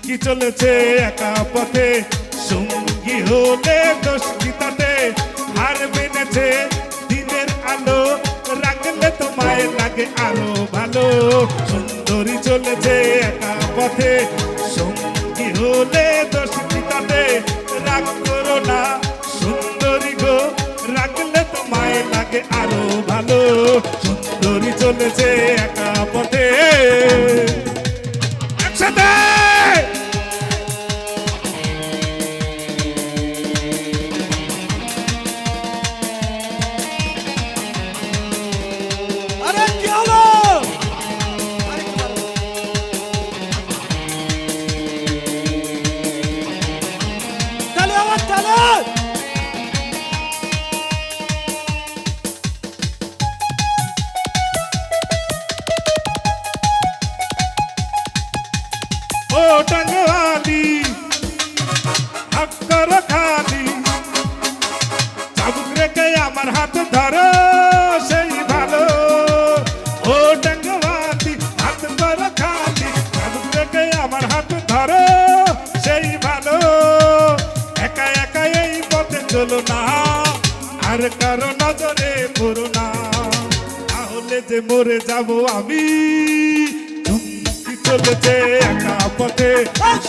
কি চলেছে একা পথে সঙ্গী হলে দোষ কি তাতে হার মেনেছে দিনের আলো রাখলে তোমায় লাগে আরো ভালো সুন্দরী চলেছে একা পথে সঙ্গী হলে দোষ কি তাতে রাগ করো না সুন্দরী গো রাখলে তোমায় লাগে আরো ভালো সুন্দরী চলেছে একা পথে একসাথে ও টাঙ্গওয়ালি হক করো খালি চাবুক রেখে আমার হাত ধরো সেই ভালো ও টাঙ্গওয়ালি হাত করো খালি চাবুক রেখে আমার হাত ধরো সেই ভালো একা একা এই পথে চলো না আর কারো নজরে পড়ো না তাহলে যে মরে যাব আমি চলেছে একা পথে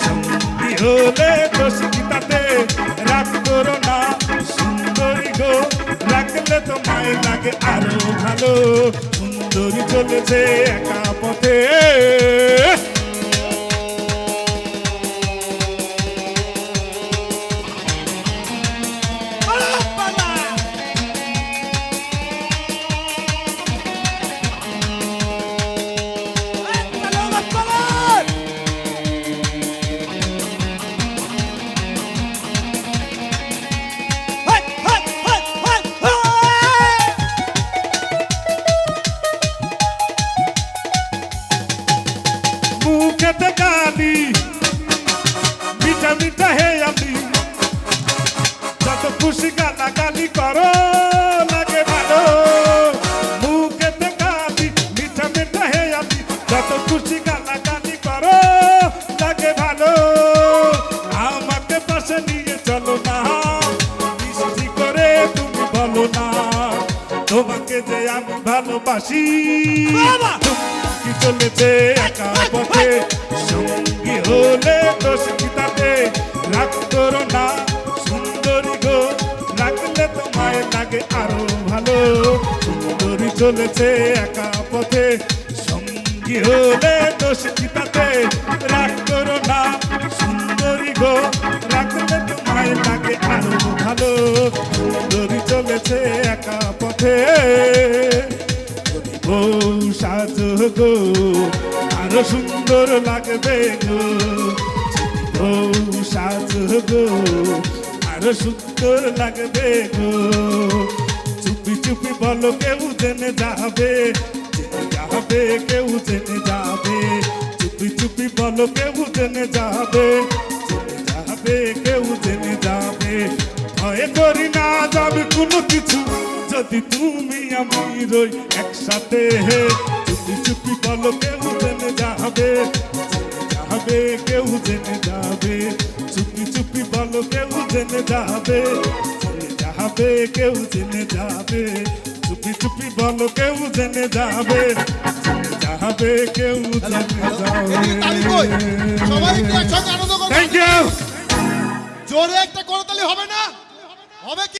সঙ্গী হলে দোষ কি তাতে রাগ করো না সুন্দরী গো রাখলে তোমায় লাগে আরো ভালো সুন্দরী চলেছে একা পথে মুখেতে গালি মিঠা মিঠা হে আমি যত খুশি গালা গালি করো লাগে ভালো মুখেতে গালি মিঠা মিঠা হে আমি যত খুশি গালা গালি করো লাগে ভালো আমাকে পাশে নিয়ে চলো না মিষ্টি করে তুমি বলো না তোমাকে যে আমি ভালোবাসি কি চলেছে একা পথে সঙ্গী হলে দোষ কি তাতে রাগ করো না সুন্দরী গো রাখলে তোমায় লাগে আরো ভালো সুন্দরী চলেছে একা পথে সঙ্গী হলে দোষ কি তাতে রাগ করো না সুন্দরী গো রাখলে তোমায় লাগে আরো ভালো সুন্দরী চলেছে একা পথে সাজো গো আরো সুন্দর লাগবে গো সাজো গো আরো সুন্দর লাগবে গো চুপি চুপি বলো কেউ জেনে যাবে কেউ জেনে যাবে চুপি চুপি বলো কেউ জেনে যাবে কেউ জেনে যাবে ভয় করি না যাবে কোনো কিছু যদি তুমি আমি রই একসাথে চুপি চুপি বলো কেউ জেনে যাবে কেউ জেনে যাবে চুপি চুপি বলো কেউ জেনে যাবে কেউ জেনে যাবে চুপি চুপি বলো কেউ জেনে যাবে কেউ জেনে যাবে থ্যাংক ইউ জোরে একটা করতালি হবে না হবে কি